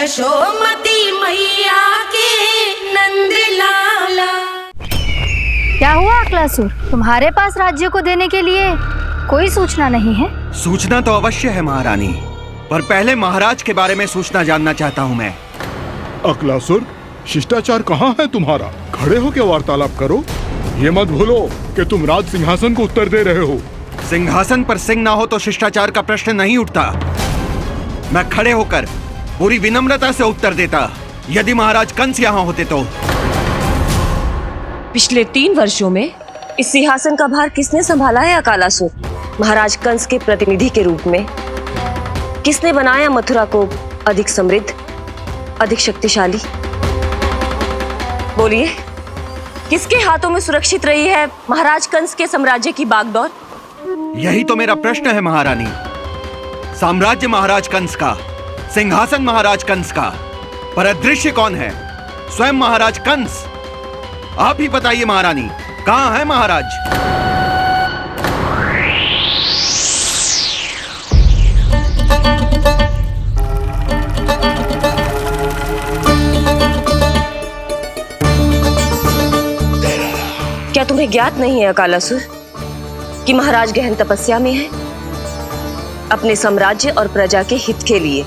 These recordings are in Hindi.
यशोमती मैया के नंद लाला। क्या हुआ अकलासुर, तुम्हारे पास राज्य को देने के लिए कोई सूचना नहीं है? सूचना तो अवश्य है महारानी, पर पहले महाराज के बारे में सूचना जानना चाहता हूँ मैं। अकलासुर, शिष्टाचार कहाँ है तुम्हारा? खड़े होकर वार्तालाप करो। ये मत भूलो कि तुम राज सिंहासन को उत्तर दे रहे हो। सिंहासन पर सिंह ना हो तो शिष्टाचार का प्रश्न नहीं उठता। मैं खड़े होकर पूरी विनम्रता से उत्तर देता यदि महाराज कंस यहाँ होते तो। पिछले 3 वर्षों में इस सिंहासन का भार किसने संभाला है अकालासुर? महाराज कंस के प्रतिनिधि के रूप में किसने बनाया मथुरा को अधिक समृद्ध, अधिक शक्तिशाली? बोलिए, किसके हाथों में सुरक्षित रही है महाराज कंस के साम्राज्य की बागडोर? यही तो मेरा प्रश्न है महारानी। साम्राज्य महाराज कंस का, सिंहासन महाराज कंस का, पर अदृश्य कौन है? स्वयं महाराज कंस। आप ही बताइए महारानी, कहाँ है महाराज? क्या तुम्हें ज्ञात नहीं है अकालासुर कि महाराज गहन तपस्या में है? अपने साम्राज्य और प्रजा के हित के लिए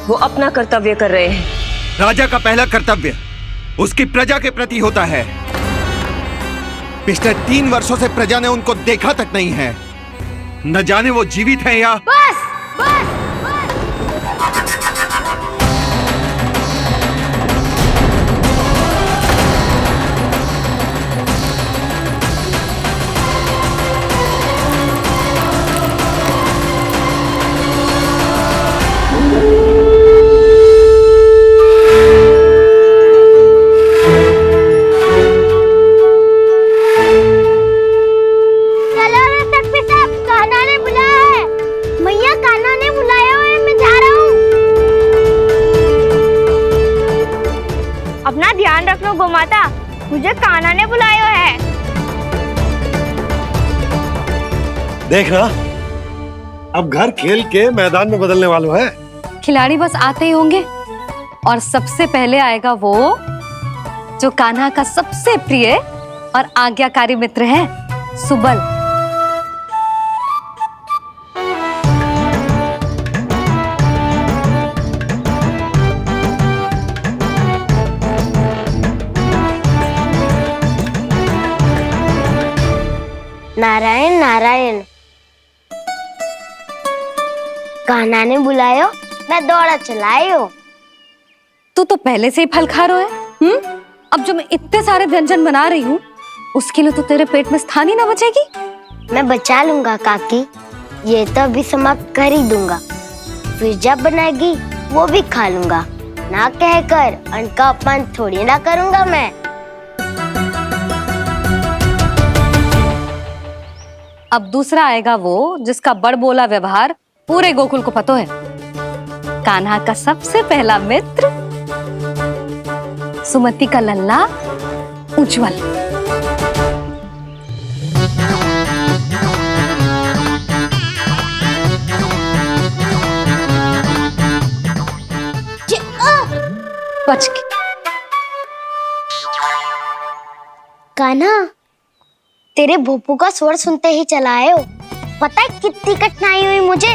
वो अपना कर्तव्य कर रहे हैं। राजा का पहला कर्तव्य उसकी प्रजा के प्रति होता है। पिछले 3 वर्षों से प्रजा ने उनको देखा तक नहीं है। न जाने वो जीवित हैं या... बस बस गोमाता, मुझे कान्हा ने बुलाया है। देख रहा, अब घर खेल के मैदान में बदलने वालों है। खिलाड़ी बस आते ही होंगे और सबसे पहले आएगा वो जो कान्हा का सबसे प्रिय और आज्ञाकारी मित्र है, सुबल। नारायण नारायण, कान्हा ने बुलायो, मैं दौड़ा चलायो। तू तो पहले से ही फल खा रहा है। अब जो मैं इतने सारे व्यंजन बना रही हूँ उसके लिए तो तेरे पेट में स्थान ही ना बचेगी। मैं बचा लूंगा काकी, ये तो अभी समाप्त कर ही दूंगा, फिर जब बनाएगी वो भी खा लूंगा। ना कहकर अन्न का अपमान थोड़ी ना करूंगा मैं। अब दूसरा आएगा वो जिसका बड़ बोला व्यवहार पूरे गोकुल को पता है, कान्हा का सबसे पहला मित्र, सुमति का लल्ला उज्जवल। बच के। कान्हा, तेरे भोपू का स्वर सुनते ही चला आए हो। पता है कितनी कठिनाई हुई मुझे?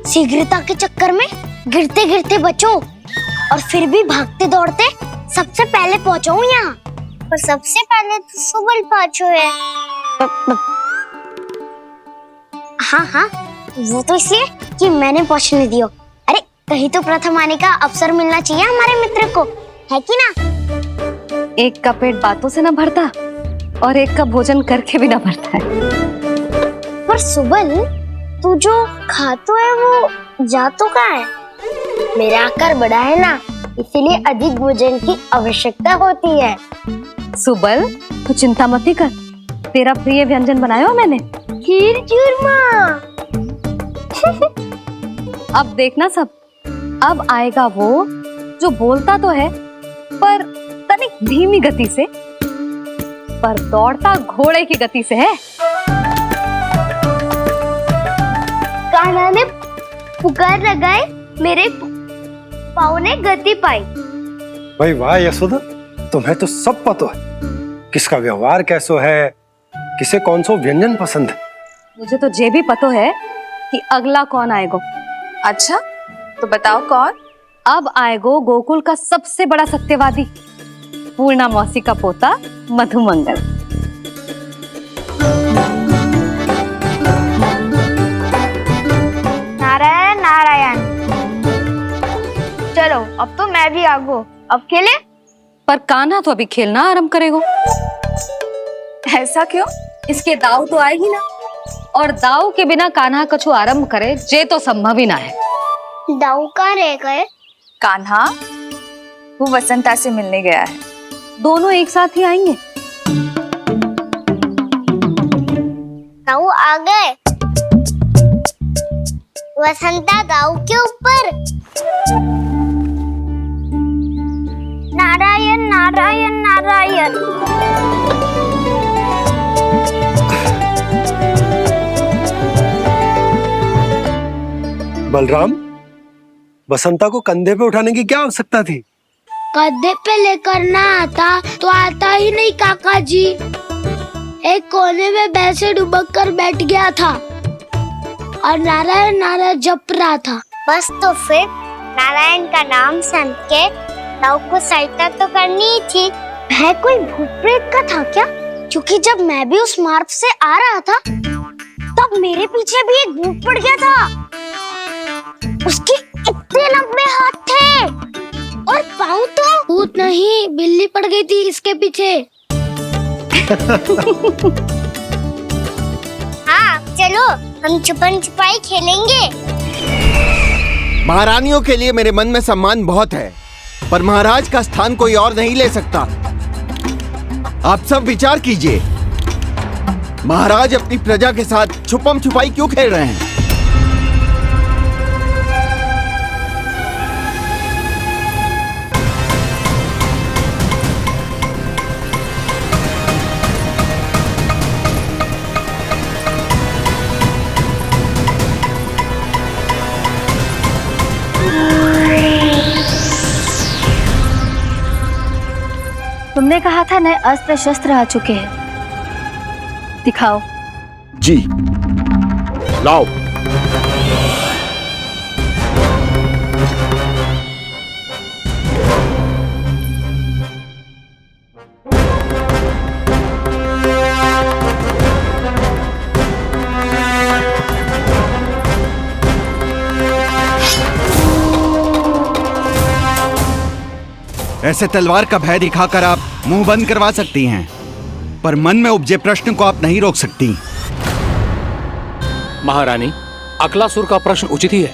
शीघ्रता के चक्कर में गिरते गिरते बचो और फिर भी भागते दौड़ते सबसे पहले पहुंचा हूँ यहाँ। पर सबसे पहले तो सुबल पहुंचो है। हाँ हाँ, वो तो इसलिए कि मैंने पहुंचने दियो। अरे कहीं तो प्रथम आने का अवसर मिलना चाहिए हमारे मित्र को, है कि ना? एक का पेट बातों से ना भरता और एक का भोजन करके भी ना भरता है। पर सुबल, तू जो खातो है वो जातो का है। मेरा आकार बड़ा है ना, इसीलिए अधिक भोजन की आवश्यकता होती है। सुबल, तू चिंता मत कर, तेरा प्रिय व्यंजन बनाया मैंने, खीर चूरमा। अब देखना सब, अब आएगा वो जो बोलता तो है पर तनिक धीमी गति से, पर दौड़ता घोड़े की गति से है। कान्हा ने पुकार लगाए मेरे पाँव ने गति पाई। भाई वाह यशोदा, तुम्हें तो सब पता है, किसका व्यवहार कैसो है, किसे कौन सो व्यंजन पसंद है। मुझे तो ये भी पता है कि अगला कौन आएगा। अच्छा, तो बताओ कौन? अब आएगो गोकुल का सबसे बड़ा सत्यवादी, पूर्णा मौसी का पोता मधुमंगल। नारायण नारायण। चलो अब तो मैं भी आगो, अब खेले। पर कान्हा तो अभी खेलना आरंभ करेगो। ऐसा क्यों? इसके दाव तो आएगी ना, और दाव के बिना कान्हा कछु आरंभ करे जे तो संभव ही ना है। दाऊ कहाँ रह गए? कान्हा वो वसंता से मिलने गया है। दोनों एक साथ ही आएंगे। दाऊ आ गए। वसंता दाऊ के ऊपर। नारायण नारायण नारायण। बलराम, बसंता को कंधे पे उठाने की क्या आवश्यकता थी? कंधे पे लेकर ना आता तो आता ही नहीं काका जी। एक कोने में वैसे डुबक कर बैठ गया था और नारायण नारायण जप रहा था। बस तो फिर नारायण का नाम सुन के दाऊ को सहायता तो करनी ही थी। वह कोई भूत प्रेत का था क्या? क्योंकि जब मैं भी उस मार्ग से आ रहा था तब मेरे पीछे भी एक भूत पड़ गया था। उसके इतने लंबे हाथ थे और पाँव तो भूत नहीं, बिल्ली पड़ गई थी इसके पीछे। हाँ चलो हम छुपन छुपाई खेलेंगे। महारानियों के लिए मेरे मन में सम्मान बहुत है, पर महाराज का स्थान कोई और नहीं ले सकता। आप सब विचार कीजिए, महाराज अपनी प्रजा के साथ छुपम छुपाई क्यों खेल रहे हैं? तुमने कहा था नए अस्त्र शस्त्र आ चुके हैं, दिखाओ। जी लाओ। ऐसे तलवार का भय दिखाकर आप मुंह बंद करवा सकती हैं, पर मन में उपजे प्रश्न को आप नहीं रोक सकती। महारानी, अकलासुर का प्रश्न उचित ही है।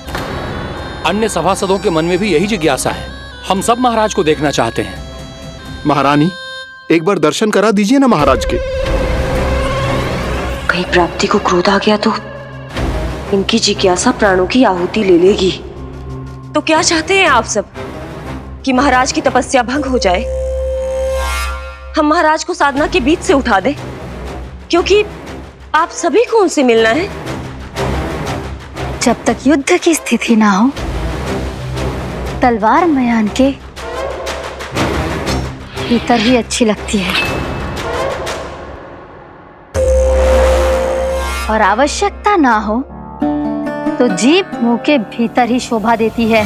अन्य सभासदों के मन में भी यही जिज्ञासा है। हम सब महाराज को देखना चाहते हैं। महारानी, एक बार दर्शन करा दीजिए ना महाराज के। कहीं प्राप्ति को क्रोध आ गया तो इनकी जिज्ञासा प्राणों की आहुति ले लेगी। तो क्या चाहते हैं आप सब? कि महाराज की तपस्या भंग हो जाए? हम महाराज को साधना के बीच से उठा दें? क्योंकि आप सभी को उनसे मिलना है। जब तक युद्ध की स्थिति ना हो, तलवार मयान के भीतर ही अच्छी लगती है, और आवश्यकता ना हो तो जीभ मुंह के भीतर ही शोभा देती है।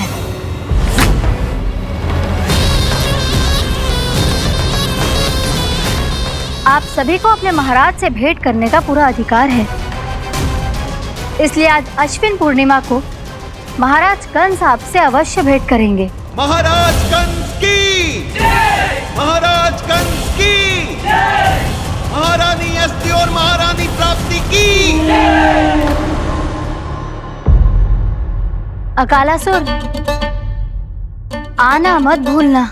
आप सभी को अपने महाराज से भेंट करने का पूरा अधिकार है, इसलिए आज अश्विन पूर्णिमा को महाराज कंस आपसे अवश्य भेंट करेंगे। महाराज कंस की जय! महाराज कंस की जय! महारानी अस्ति और महारानी प्राप्ति की जय! अकालासुर, आना मत भूलना।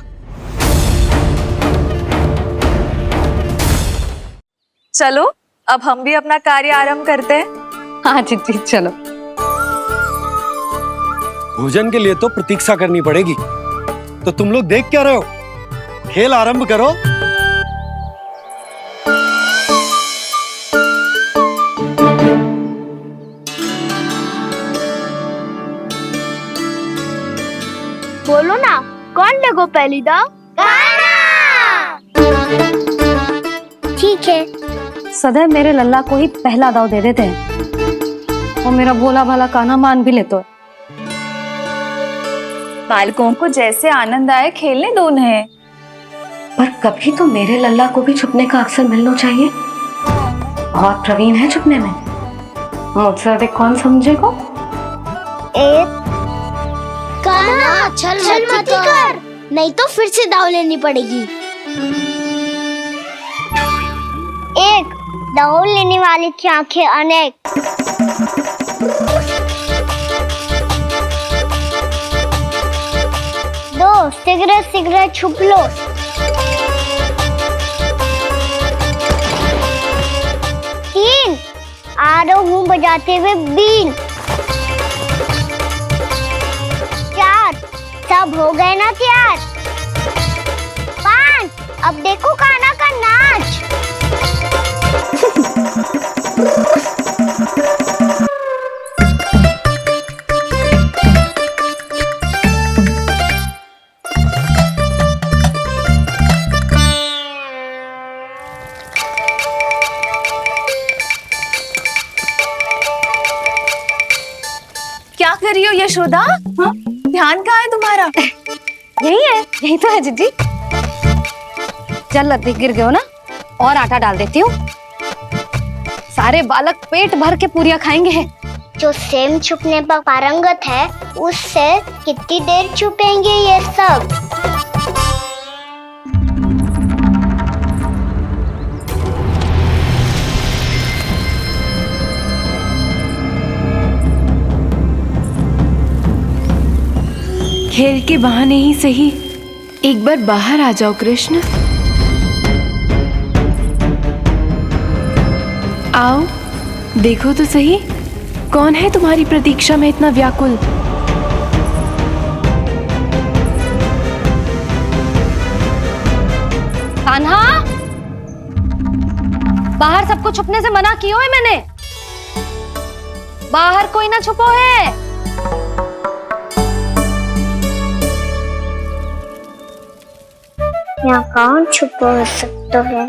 चलो अब हम भी अपना कार्य आरंभ करते हैं। हाँ जी चलो। भोजन के लिए तो प्रतीक्षा करनी पड़ेगी, तो तुम लोग देख क्या रहे हो? खेल आरंभ करो। बोलो ना, कौन लगो पहली दाव? कान्हा। ठीक है। सदैव मेरे लल्ला को ही पहला दाव दे देते हैं और मेरा भोला भाला कान्हा मान भी लेते हैं। बालकों को जैसे आनंद आए खेलने दो उन्हें। पर कभी तो मेरे लल्ला को भी छुपने का अवसर मिलना चाहिए। बहुत प्रवीण है छुपने में, मुझसे अधिक कौन समझेगा? कान्हा छल मत कर, नहीं तो फिर से दाव लेनी पड़ेगी। एक दाव लेने वाले की आंखें अनेक। दो सिगरेट सिगरेट छुप लो। तीन आ रहा हूँ बजाते हुए बीन। चार सब हो गए ना तैयार। पांच अब देखो कान्हा का नाच। क्या कर रही हो यशोदा? हाँ? ध्यान कहाँ है तुम्हारा? यही है, यही तो है जीजी। चल लद्दी गिर गए हो ना, और आटा डाल देती हूँ। सारे बालक पेट भर के पूरियां खाएंगे। जो सेम छुपने पर पारंगत है, उससे कितनी देर छुपेंगे ये सब? खेल के बहाने ही सही एक बार बाहर आ जाओ कृष्ण। आओ देखो तो सही, कौन है तुम्हारी प्रतीक्षा में इतना व्याकुल? कान्हा, बाहर सबको छुपने से मना किया है मैंने। बाहर कोई ना छुपो है। यहाँ कौन छुपा हो सकता है?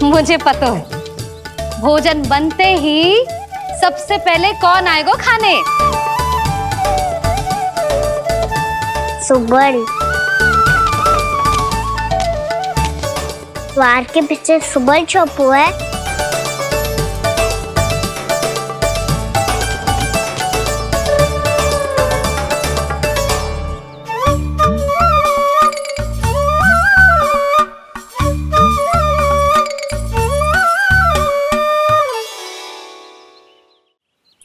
मुझे पता है, भोजन बनते ही सबसे पहले कौन आएगा खाने? सुबल। द्वार के पीछे सुबल छुपा है।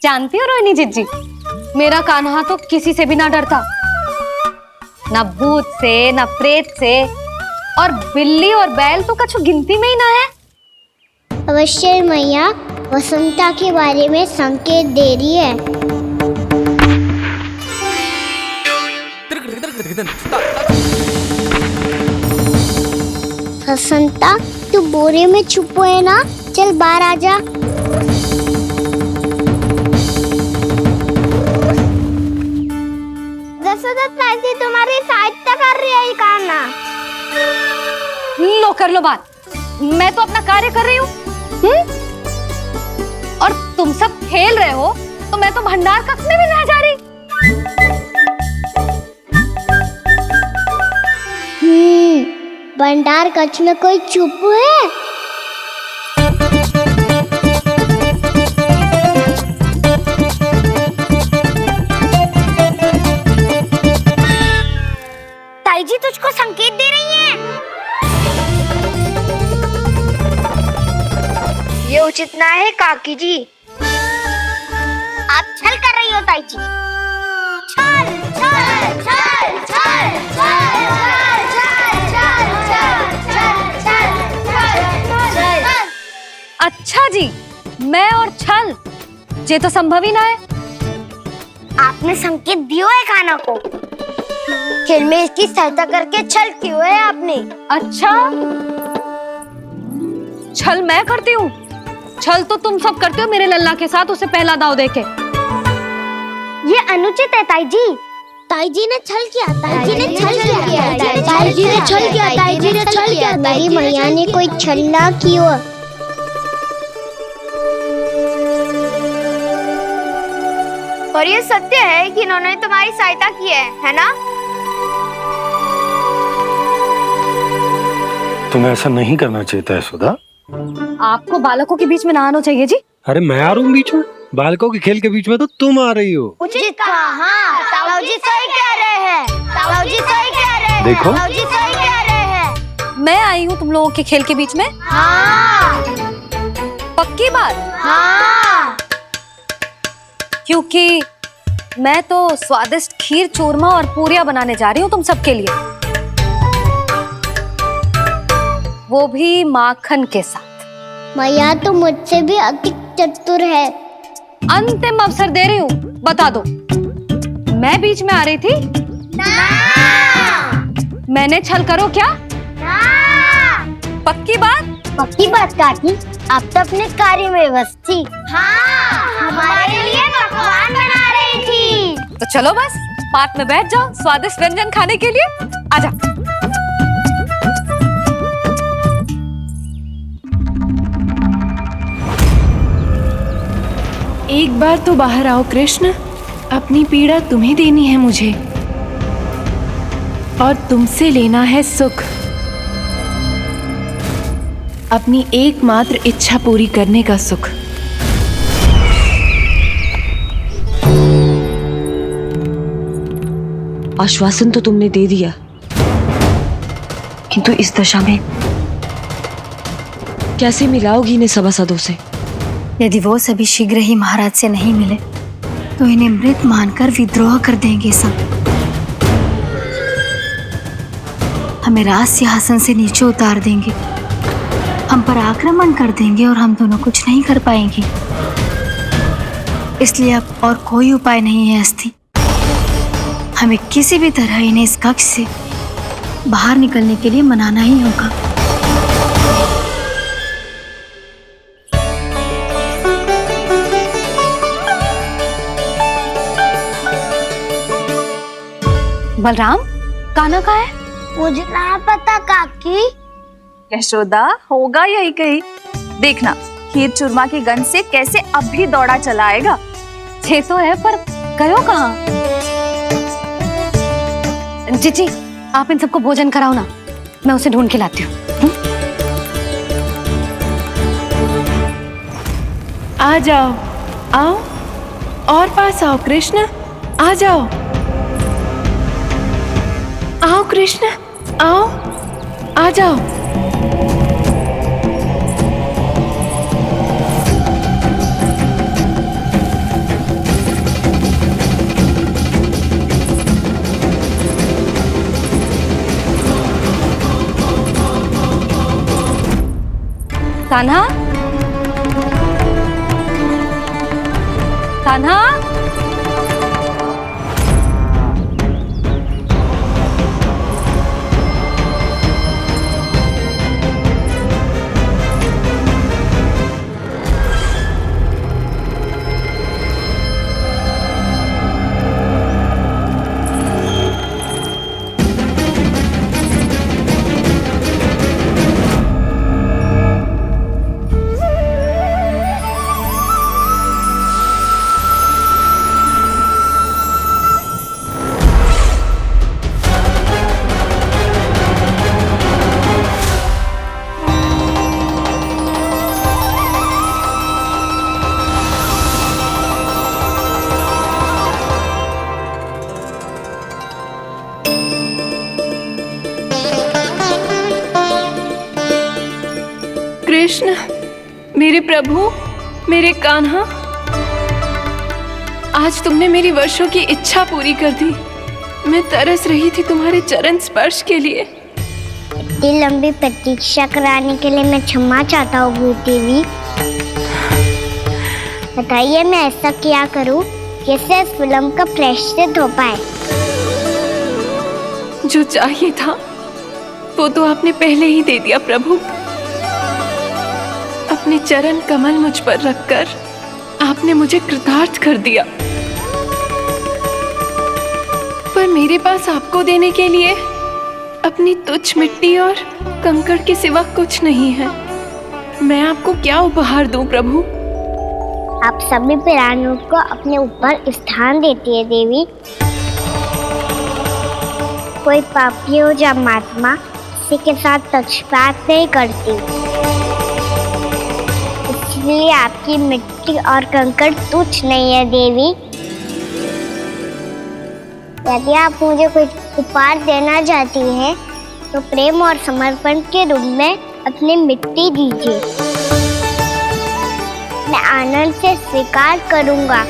जानती हो रोहिणी जीजी, मेरा कान्हा तो किसी से भी ना डरता, ना भूत से, ना प्रेत से, और बिल्ली और बैल तो कछु गिनती में ही ना है। अवश्य मैया वसंता के बारे में संकेत दे रही है। वसंता तू बोरे में छुपो है ना, चल बाहर आ जा। तुम्हारी सहायता कर रही है कान्हा। लो कर लो बात, मैं तो अपना कार्य कर रही हूँ। और तुम सब खेल रहे हो तो मैं तो भंडार कक्ष में भी नहीं जा रही। भंडार कक्ष में कोई चुप है? ताई जी तुझको संकेत दे रही हैं। ये उचित ना है काकी जी। आप छल कर रही हो ताई जी। छल छल छल छल छल छल। अच्छा जी, मैं और छल, ये तो संभव ही ना है। आपने संकेत दियो है कान्हा को, खेल में इसकी सहायता करके छल क्यों है आपने? अच्छा, छल मैं करती हूँ? छल तो तुम सब करते हो मेरे लल्ला के साथ, उसे पहला दाव देके। ये अनुचित है ताई जी। ताई जी ने छल किया, ताई जी ने छल किया, ताई जी ने छल किया, ताई जी ने छल किया। मेरी मैया ने कोई छल ना किया। और ये सत्य है कि इन्होंने तुम्हारी सहायता की है ना? तुम्हें ऐसा नहीं करना चाहिए था यशोदा। आपको बालकों के बीच में ना आना चाहिए जी। अरे मैं आ रहा हूँ बीच में? बालकों के खेल के बीच में तो तुम आ रही हो। उचित कहा। हाँ, ताऊ जी सही कह रहे हैं। ताऊ जी सही कह रहे हैं। देखो। ताऊ जी सही कह रहे हैं। मैं आई हूँ तुम लोगों के खेल के बीच में? हाँ। पक्की बात? हाँ। क्योंकि मैं तो स्वादिष्ट खीर, चूरमा और पूरियां बनाने जा रही हूँ तुम सबके लिए, वो भी माखन के साथ। मैया तो मुझसे भी अधिक चतुर है। अंतिम अवसर दे रही हूँ, बता दो मैं बीच में आ रही थी? ना। मैंने छल करो क्या? ना। पक्की बात? पक्की बात काकी, आप तो अपने कार्य में व्यस्त थी। हाँ, हमारे लिए पकवान बना रही थी। तो चलो बस पात में बैठ जाओ स्वादिष्ट व्यंजन खाने के लिए। आजा। एक बार तो बाहर आओ कृष्ण, अपनी पीड़ा तुम्हें देनी है मुझे, और तुमसे लेना है सुख। अपनी एकमात्र इच्छा पूरी करने का सुख। आश्वासन तो तुमने दे दिया, किंतु इस दशा में कैसे मिलाओगी इन्हें सभासदों से? यदि वो सभी शीघ्र ही महाराज से नहीं मिले तो इन्हें मृत मानकर विद्रोह कर देंगे सब। हमें राज सिंहासन से नीचे उतार देंगे, हम पर आक्रमण कर देंगे और हम दोनों कुछ नहीं कर पाएंगे। इसलिए अब और कोई उपाय नहीं है अस्थि। हमें किसी भी तरह इन्हें इस कक्ष से बाहर निकलने के लिए मनाना ही होगा। बलराम, कान्हा कहाँ है? मुझे ना पता काकी। यशोदा, होगा यही कहीं। देखना खीर चूरमा की गंध से कैसे अब भी दौड़ा चला आएगा। छे तो है पर गयो कहाँ? जीजी, आप इन सबको भोजन कराओ ना, मैं उसे ढूंढ के लाती हूँ। आ जाओ, आओ और पास आओ कृष्ण, आ जाओ। आओ कृष्ण, आओ, आ जाओ। कान्हा, कान्हा, कृष्ण, मेरे प्रभु, मेरे कान्हा, आज तुमने मेरी वर्षों की इच्छा पूरी कर दी। मैं तरस रही थी तुम्हारे चरण स्पर्श के लिए। इतनी लंबी प्रतीक्षा कराने के लिए मैं क्षमा चाहता हूँ गुरु देवी। बताइए मैं ऐसा क्या करूँ जिससे इस विलंब का प्रायश्चित हो पाए? जो चाहिए था वो तो आपने पहले ही दे दिया प्रभु। अब अपने चरण कमल मुझ पर रखकर आपने मुझे कृतार्थ कर दिया। पर मेरे पास आपको देने के लिए अपनी तुच्छ मिट्टी और कंकड़ के सिवा कुछ नहीं है। मैं आपको क्या उपहार दूं प्रभु? आप सभी प्राणियों को अपने ऊपर स्थान देती है देवी। कोई पापी हो या महात्मा किसी के साथ पक्षपात नहीं करती, इसलिए आपकी मिट्टी और कंकड़ तुच्छ नहीं है देवी। यदि आप मुझे कुछ उपहार देना चाहती हैं, तो प्रेम और समर्पण के रूप में अपनी मिट्टी दीजिए। मैं आनंद से स्वीकार करूंगा।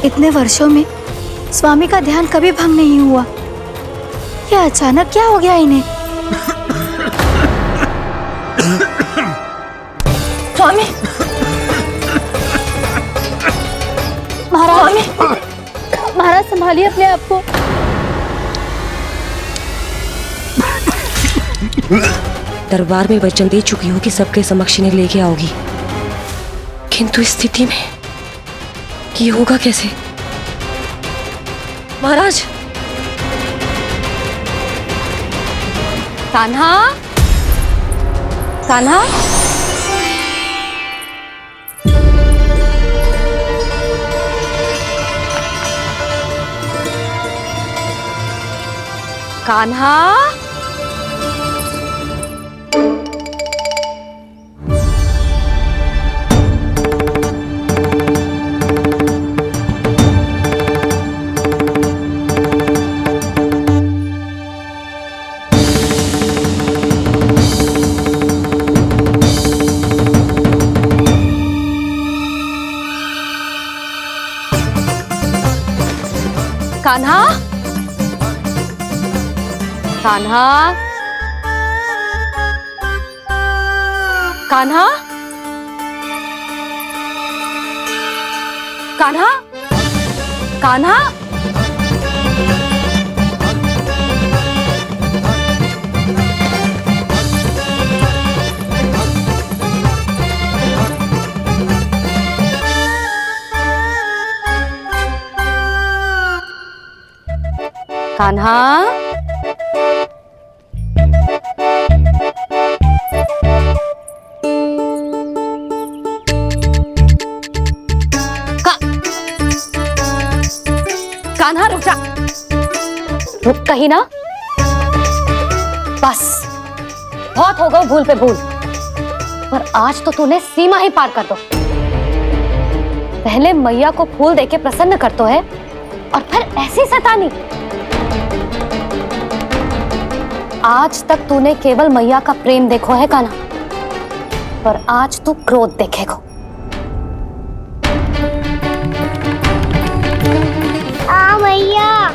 इतने वर्षों में स्वामी का ध्यान कभी भंग नहीं हुआ। ये अचानक क्या हो गया इन्हें? स्वामी, महाराज, महाराज संभालिए अपने आप को। दरबार में वचन दे चुकी हूँ कि सबके समक्ष इन्हें लेके आओगी, किंतु इस स्थिति में ये होगा कैसे? महाराज! कान्हा, कान्हा, कान्हा, कान्हा, कान्हा, कान्हा, कान्हा, कान्हा, कान्हा, कान्हा रुक जा, रुक कहीं ना। बस बहुत हो गया भूल पे भूल, पर आज तो तूने सीमा ही पार कर दो। पहले मैया को फूल देके प्रसन्न कर तो है, और फिर ऐसी सतानी। आज तक तूने केवल मैया का प्रेम देखो है कान्हा, पर आज तू क्रोध देखेगा।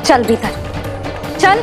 चल भीतर चल।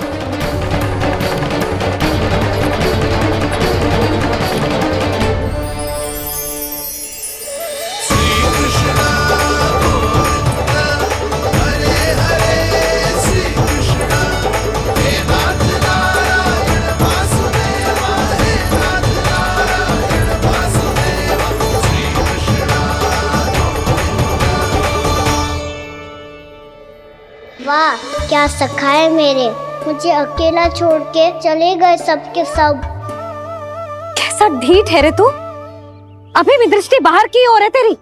वाह क्या सखा है मेरे, मुझे अकेला छोड़ के चले गए सबके सब। कैसा ढीठ है रे तू, अभी भी दृष्टि बाहर की ओर है तेरी।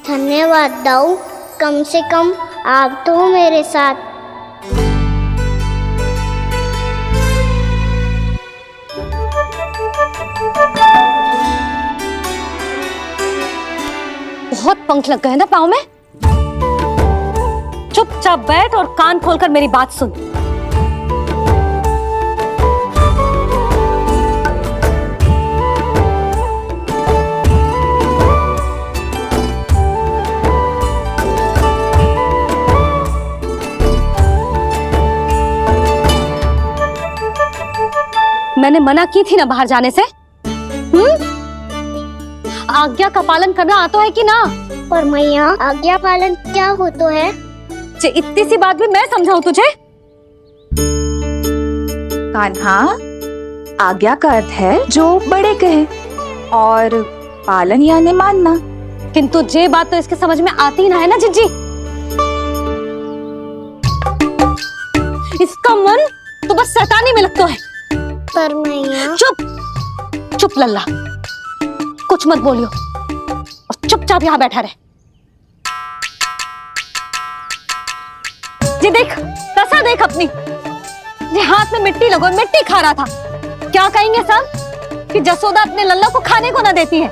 धन्यवाद दाऊ, कम से कम आप तो हो मेरे साथ। बहुत पंख लग गए ना पाँव में। चुपचाप बैठ और कान खोलकर मेरी बात सुन। मैंने मना की थी ना बाहर जाने से। आज्ञा का पालन करना आता है कि ना? पर मैया आज्ञा पालन क्या होता है? इतनी सी बात भी मैं समझाऊं तुझे? कान्हा, आज्ञा का अर्थ है जो बड़े कहे और पालन यानी मानना। किंतु ये बात तो इसके समझ में आती ना है ना जिज्जी। इसका मन तो बस शैतानी में लगता है। पर मैया चुप चुप लल्ला, कुछ मत बोलियो और चुपचाप यहाँ बैठा रहे। जी देख, दशा देख अपनी। ये हाथ में मिट्टी लगो, मिट्टी खा रहा था। क्या कहेंगे सब कि जसोदा अपने लल्ला को खाने को ना देती है।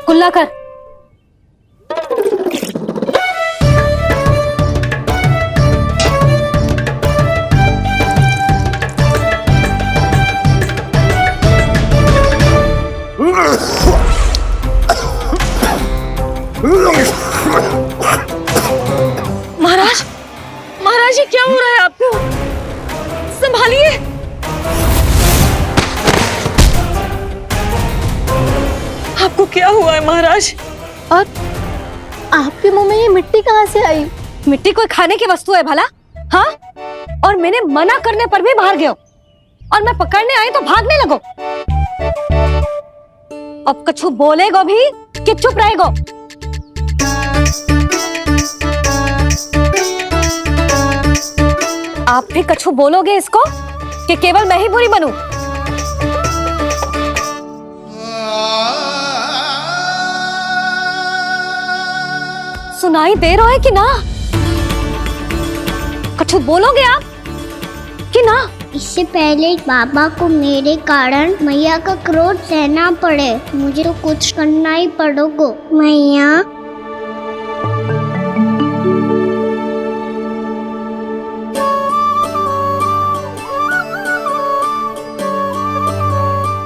कुल्ला कर। महाराज, महाराज ये क्या हो रहा है आपको? संभालिए। आपको क्या हुआ है महाराज? और आपके मुंह में ये मिट्टी कहाँ से आई? मिट्टी कोई खाने की वस्तु है भला? हाँ? और मैंने मना करने पर भी बाहर गए और मैं पकड़ने आई तो भागने लगो। अब कछु बोलेगो भी कि चुप रहेगो? आप भी कछु बोलोगे इसको कि केवल मैं ही बुरी बनूं? सुनाई दे रहा है कि ना? कछु बोलोगे आप कि ना? इससे पहले बाबा को मेरे कारण मैया का क्रोध सहना पड़े, मुझे तो कुछ करना ही पड़ेगा। मैया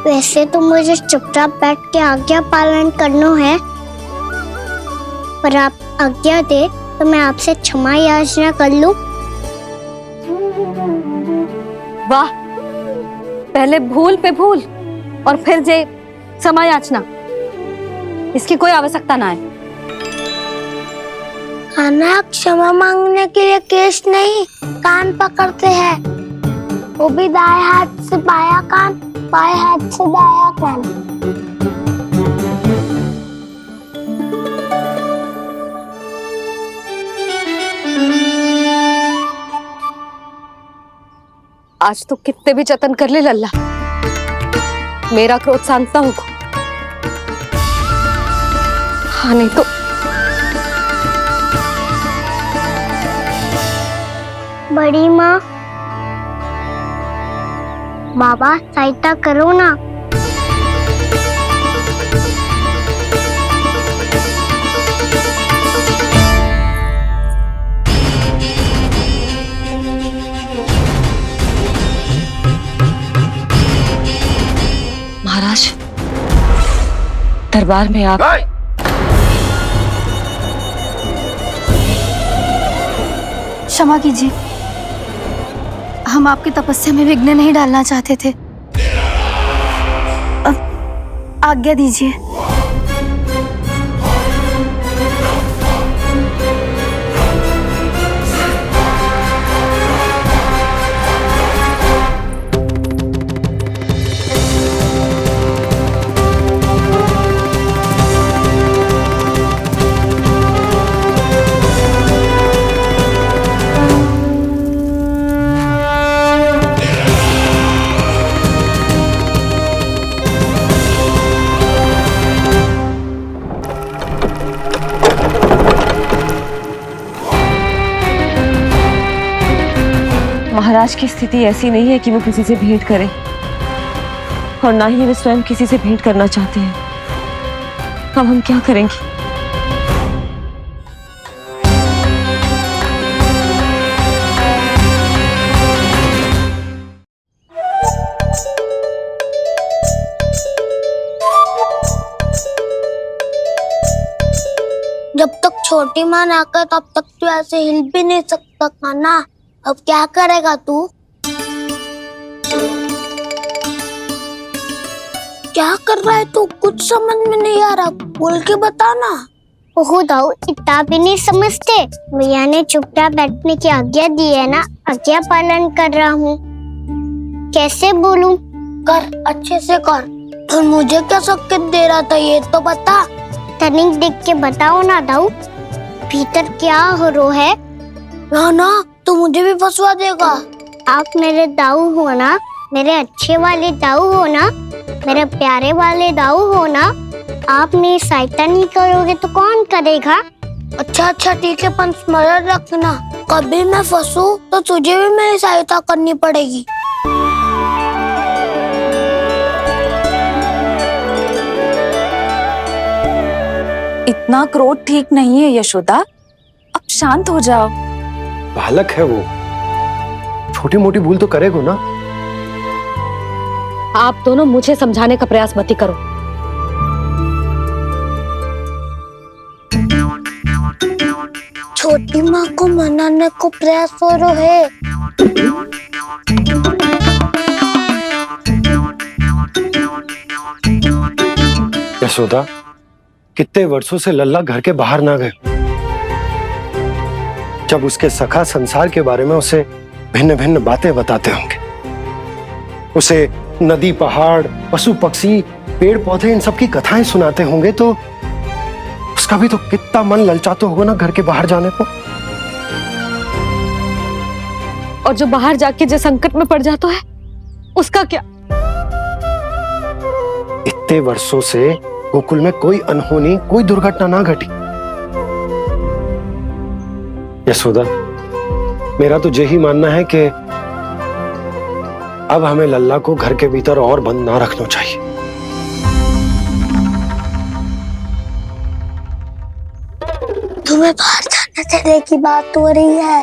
वैसे तो मुझे चुपचाप बैठ के आज्ञा पालन करना है, पर आप आज्ञा दे तो मैं आपसे क्षमा याचना कर लूं। वाह, पहले भूल पे भूल और फिर जे क्षमा याचना, इसकी कोई आवश्यकता ना है। खाना क्षमा मांगने के लिए केस नहीं, कान पकड़ते हैं, वो भी दाएं हाथ से बायां कान, बाएं हाथ से दायां कान। आज तो कितने भी जतन कर ले लल्ला, मेरा क्रोध शांत होगा। हाँ नहीं तो बड़ी माँ, बाबा सहायता करो ना। दरबार में आप क्षमा कीजिए, हम आपकी तपस्या में विघ्न नहीं डालना चाहते थे। अब आज्ञा दीजिए। महाराज की स्थिति ऐसी नहीं है कि वो किसी से भेंट करें, और ना ही वे स्वयं किसी से भेंट करना चाहते हैं। अब हम क्या करेंगे? जब तक छोटी माँ ना आकर तब तक तू ऐसे हिल भी नहीं सकता कान्हा। अब क्या करेगा तू? क्या कर रहा है तू? कुछ समझ में नहीं आ रहा, बोल के बता ना। ओहो दाऊ, इतना भी नहीं समझते। भैया ने चुपचाप बैठने की आज्ञा दी है ना, आज्ञा पालन कर रहा हूँ। कैसे बोलूं? कर, अच्छे से कर। तो मुझे क्या संकेत दे रहा था ये तो बता। तनिक देख के बताओ ना दाऊ, भीतर क्या हो रहा है? ना ना, तू मुझे भी फंसवा देगा। आप मेरे दाऊ हो ना, मेरे अच्छे वाले दाऊ हो ना, मेरे प्यारे वाले दाऊ हो ना। आप मेरी सहायता नहीं करोगे तो कौन करेगा? अच्छा अच्छा ठीक है, पर स्मरण रखना, कभी मैं फंसू तो तुझे भी मेरी सहायता करनी पड़ेगी। इतना क्रोध ठीक नहीं है यशोदा, अब शांत हो जाओ। बालक है वो, छोटी मोटी भूल तो करेगा ना। आप दोनों मुझे समझाने का प्रयास मत ही करो। छोटी माँ को मनाने को प्रयास हो रहा है। यशोदा, कितने वर्षों से लल्ला घर के बाहर ना गए। जब उसके सखा संसार के बारे में उसे भिन्न भिन्न बातें बताते होंगे, उसे नदी, पहाड़, पशु पक्षी, पेड़ पौधे, इन सब की कथाएं सुनाते होंगे, तो उसका भी तो कितना मन ललचाता होगा ना घर के बाहर जाने को। और जो बाहर जाके जो संकट में पड़ जाता है उसका क्या? इतने वर्षों से गोकुल में कोई अनहोनी, कोई दुर्घटना ना घटी। यशोदा, मेरा तो यही मानना है कि अब हमें लल्ला को घर के भीतर और बंद ना रखना चाहिए। तुम्हें बाहर जाने देने की बात हो रही है।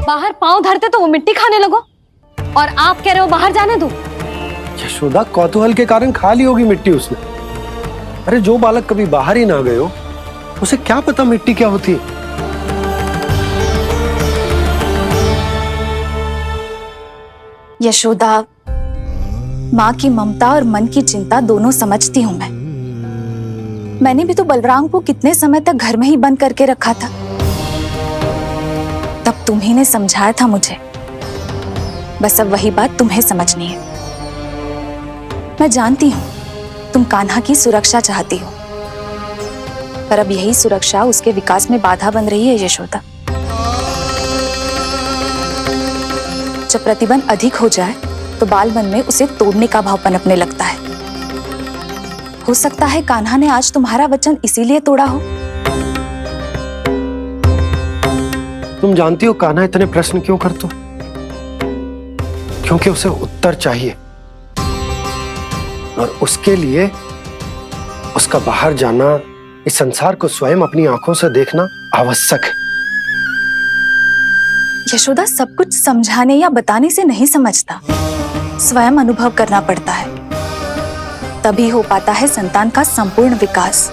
बाहर पांव धरते तो वो मिट्टी खाने लगो, और आप कह रहे हो बाहर जाने दो। यशोदा, कौतूहल के कारण खा ली होगी मिट्टी उसने। अरे जो बालक कभी बाहर ही ना गए हो, उसे क्या पता मिट्टी क्या होती है। यशोदा, माँ की ममता और मन की चिंता दोनों समझती हूँ मैं। मैंने भी तो बलराम को कितने समय तक घर में ही बंद करके रखा था। तब तुम्ही ने समझाया था मुझे, बस अब वही बात तुम्हें समझनी है। मैं जानती हूँ तुम कान्हा की सुरक्षा चाहती हो, पर अब यही सुरक्षा उसके विकास में बाधा बन रही है यशोदा। जब प्रतिबंध अधिक हो जाए तो बाल मन में उसे तोड़ने का भाव पनपने लगता है। हो सकता है कान्हा ने आज तुम्हारा वचन इसीलिए तोड़ा हो। तुम जानती हो कान्हा इतने प्रश्न क्यों करता? क्योंकि उसे उत्तर चाहिए, और उसके लिए उसका बाहर जाना, इस संसार को स्वयं अपनी आंखों से देखना आवश्यक है। यशोदा सब कुछ समझाने या बताने से नहीं समझता, स्वयं अनुभव करना पड़ता है, तभी हो पाता है संतान का संपूर्ण विकास।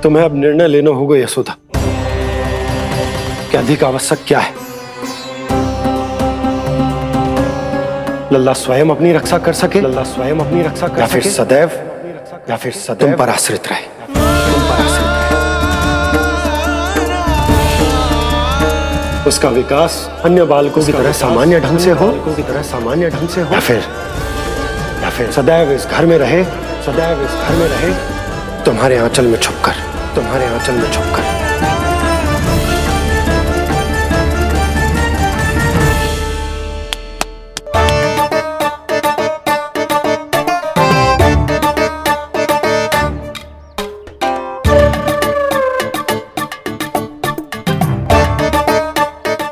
तुम्हें अब निर्णय लेना होगा यशोदा कि अधिक आवश्यक क्या है। लल्ला स्वयं अपनी रक्षा कर सके, लल्ला स्वयं अपनी रक्षा कर सके, या फिर सदैव तुम पर आश्रित रहे, तुम पर आश्रित रहे। उसका विकास अन्य बालकों की तरह सामान्य ढंग से हो, या फिर सदैव इस घर में रहे, सदैव इस घर में रहे, तुम्हारे आंचल में छुपकर, तुम्हारे आंचल में छुपकर।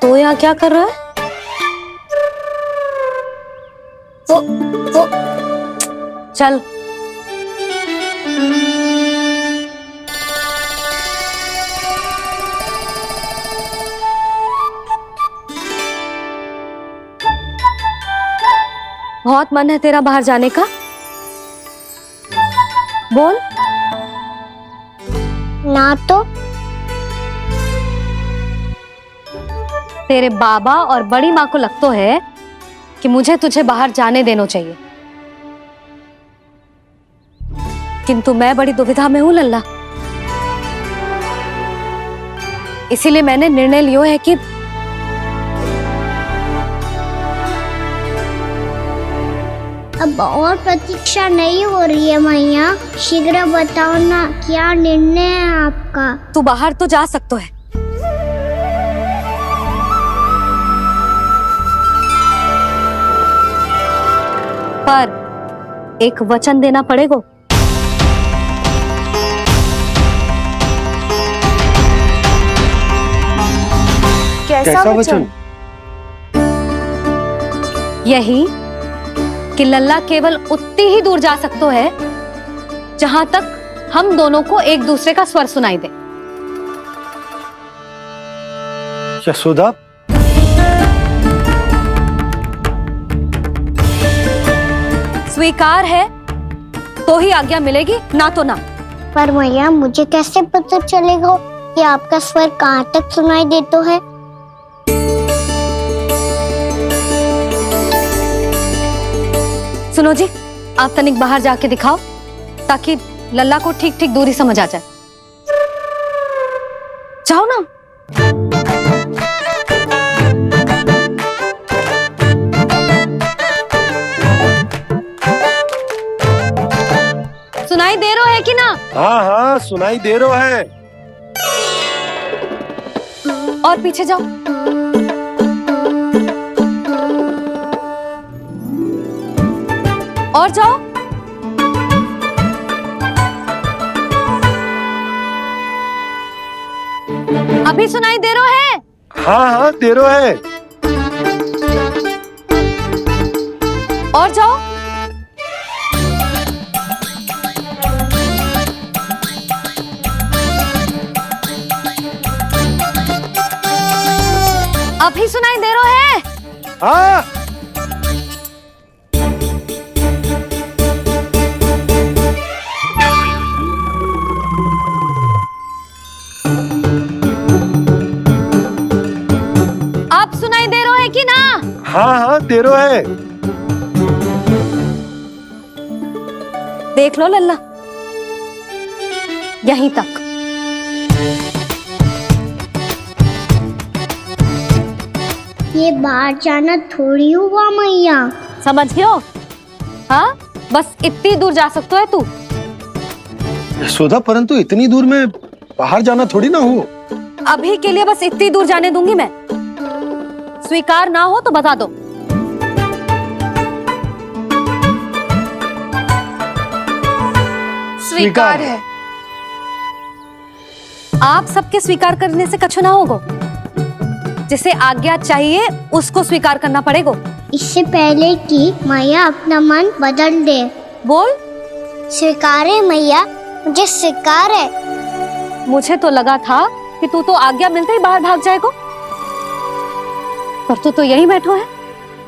तो यहाँ क्या कर रहा है? वो चल। बहुत मन है तेरा बाहर जाने का? बोल। ना तो तेरे बाबा और बड़ी माँ को लगता है कि मुझे तुझे बाहर जाने देना चाहिए, किंतु मैं बड़ी दुविधा में हूं लल्ला। इसीलिए मैंने निर्णय लिया है कि अब और प्रतीक्षा नहीं हो रही है मैया, शीघ्र बताओ ना क्या निर्णय है आपका। तू बाहर तो जा सकता है, पर एक वचन देना पड़ेगा। कैसा वचन? यही कि लल्ला केवल उतनी ही दूर जा सकता है जहां तक हम दोनों को एक दूसरे का स्वर सुनाई दे। यशोदा, स्वीकार है तो ही आज्ञा मिलेगी, ना तो ना। पर मैया मुझे कैसे पता चलेगा कि आपका स्वर कहाँ तक सुनाई देता है? सुनो जी, आप तनिक बाहर जाके दिखाओ ताकि लल्ला को ठीक ठीक दूरी समझ आ जाए। जाओ ना। सुनाई दे रहा है कि ना? हाँ हाँ सुनाई दे रहा है। और पीछे जाओ। और जाओ। अभी सुनाई दे रहा है? हाँ हाँ दे रहा है। और जाओ। अभी सुनाई दे रहा है? हाँ। आप सुनाई दे रहा है कि ना? हाँ हाँ दे रहा है। देख लो लल्ला, यहीं तक। ये बाहर जाना थोड़ी हुआ मैया। समझ गयो? हाँ, बस इतनी दूर जा सकता है तू। यशोदा, परंतु इतनी दूर में बाहर जाना थोड़ी ना हो। अभी के लिए बस इतनी दूर जाने दूंगी मैं। स्वीकार ना हो तो बता दो। स्वीकार है। आप सबके स्वीकार करने से कछु ना होगा। जिसे आज्ञा चाहिए उसको स्वीकार करना पड़ेगा। इससे पहले कि मैया अपना मन बदल दे। बोल। स्वीकार है मैया, मुझे स्वीकार है। मुझे तो लगा था कि तू तो आज्ञा मिलते ही बाहर भाग जाएगा, पर तू तो यहीं बैठो है।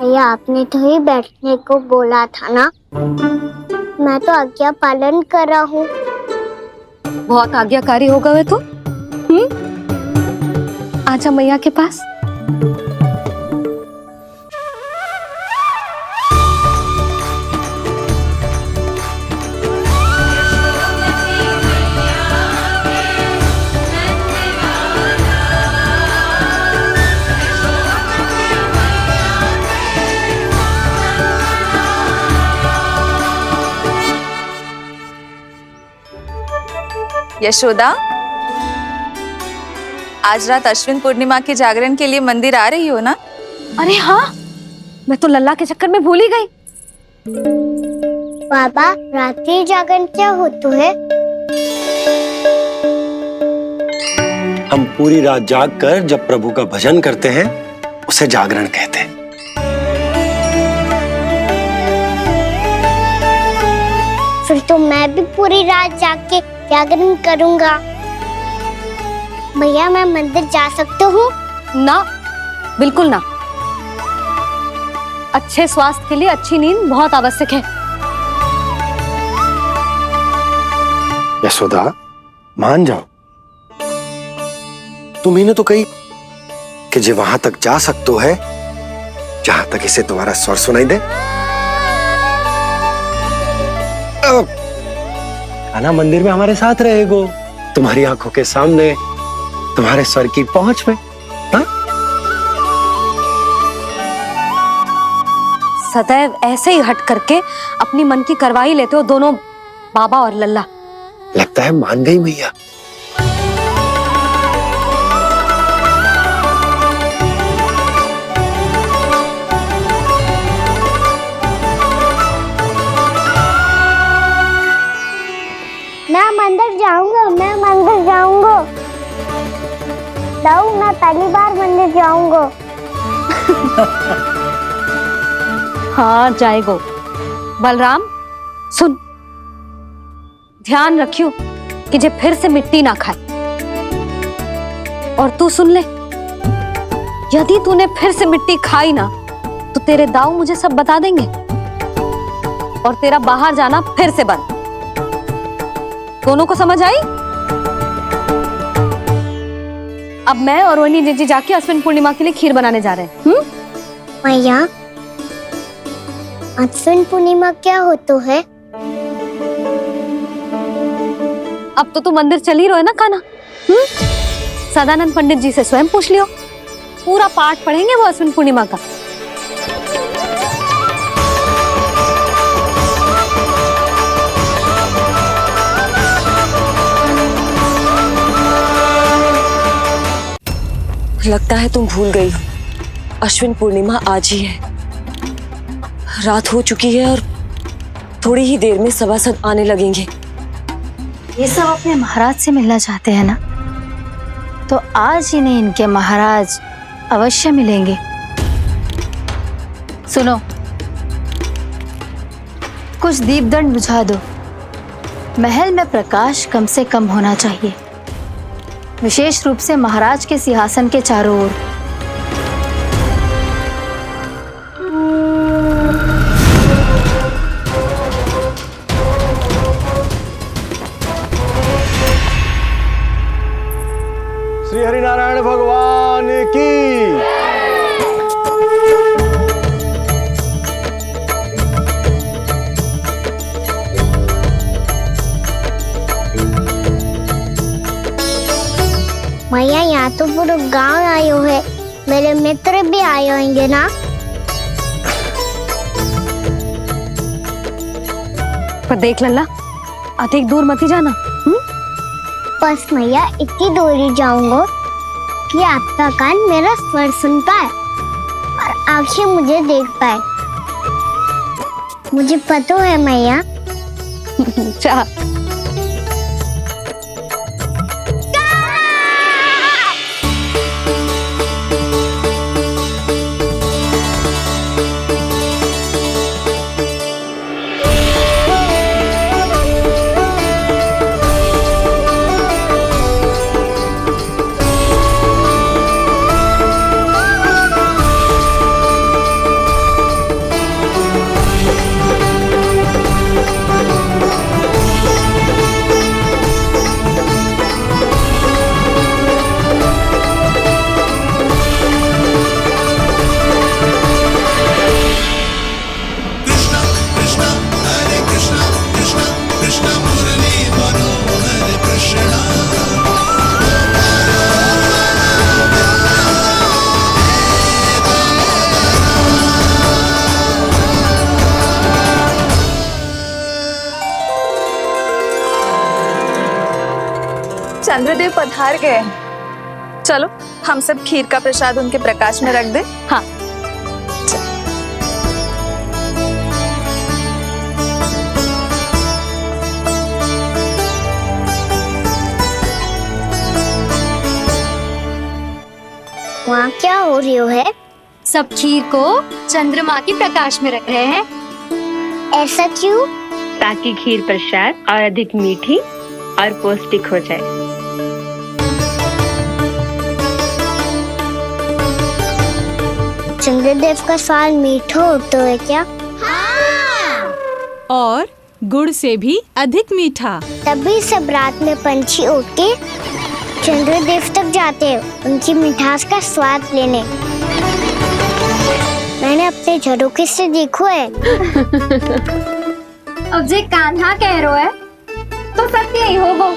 मैया आपने तो ही बैठने को बोला था ना, मैं तो आज्ञा पालन कर रहा हूँ। बहुत आज्ञाकारी हो गए तो। आजा मैया के पास। यशोदा, आज रात अश्विन पूर्णिमा के जागरण के लिए मंदिर आ रही हो ना? अरे हाँ, मैं तो लल्ला के चक्कर में भूल ही गई। बाबा, रात्रि जागरण क्या होता है? हम पूरी रात जाग कर जब प्रभु का भजन करते हैं उसे जागरण कहते हैं। फिर तो मैं भी पूरी रात जाग के जागरण करूंगा। भैया, मैं मंदिर जा सकती हूँ? ना, बिल्कुल ना। अच्छे स्वास्थ्य के लिए अच्छी नींद बहुत आवश्यक है। यशोदा, मान जाओ। तुम्ही ने तो कही कि जे वहां तक जा सकते है जहां तक इसे तुम्हारा स्वर सुनाई दे। कान्हा मंदिर में हमारे साथ रहेगो, तुम्हारी आंखों के सामने, तुम्हारे स्वर की पहुंच में। हाँ? सदैव ऐसे ही हट करके अपनी मन की करवाई लेते हो दोनों बाबा और लल्ला। लगता है मान गई मैया। मैं मंदिर जाऊंगा, मैं मंदिर जाऊंगा। दाऊ, मैं पहली बार मंदिर जाऊंगा। हाँ, जाएगो। बलराम, सुन, ध्यान रखियो कि जे फिर से मिट्टी ना खाए। और तू सुन ले, यदि तूने फिर से मिट्टी खाई ना तो तेरे दाऊ मुझे सब बता देंगे और तेरा बाहर जाना फिर से बंद। दोनों को समझ आई? अब मैं और रोहिणी जीजी जाके अश्विन पूर्णिमा के लिए खीर बनाने जा रहे हैं। मैया, अश्विन पूर्णिमा क्या होता है? अब तो तू मंदिर चल ही रहो है ना कान्हा? सदानंद पंडित जी से स्वयं पूछ लियो, पूरा पाठ पढ़ेंगे वो अश्विन पूर्णिमा का। लगता है तुम भूल गई हो, अश्विन पूर्णिमा आज ही है। रात हो चुकी है और थोड़ी ही देर में सभासद आने लगेंगे। ये सब अपने महाराज से मिलना चाहते हैं ना, तो आज ही नहीं इनके महाराज अवश्य मिलेंगे। सुनो, कुछ दीपदंड बुझा दो। महल में प्रकाश कम से कम होना चाहिए, विशेष रूप से महाराज के सिंहासन के चारों ओर। श्री हरिनारायण भगवान की। मैया, यहाँ तो पूरा गांव आयो है, मेरे मित्र भी आए होंगे ना? पर देख लल्ला, अधिक दूर मत ही जाना। बस मैया, इतनी दूर जाऊंगा कि आपका कान मेरा स्वर सुन पाए और आंखें मुझे देख पाए। मुझे पता है मैया। चाह चंद्रदेव पधार गए हैं। चलो हम सब खीर का प्रसाद उनके प्रकाश में रख दे। हाँ। वहाँ क्या हो रही है? सब खीर को चंद्रमा की प्रकाश में रख रहे हैं। ऐसा क्यों? ताकि खीर प्रसाद और अधिक मीठी और पौष्टिक हो जाए। चंद्रदेव का स्वाद मीठा होता है क्या? और गुड़ से भी अधिक मीठा। तभी सब रात में पंछी उड़ के चंद्रदेव तक जाते हैं उनकी मिठास का स्वाद लेने। मैंने अपने झरोखे से देखो है। अब जे कान्हा कह रहा है तो सत्य ही होगा।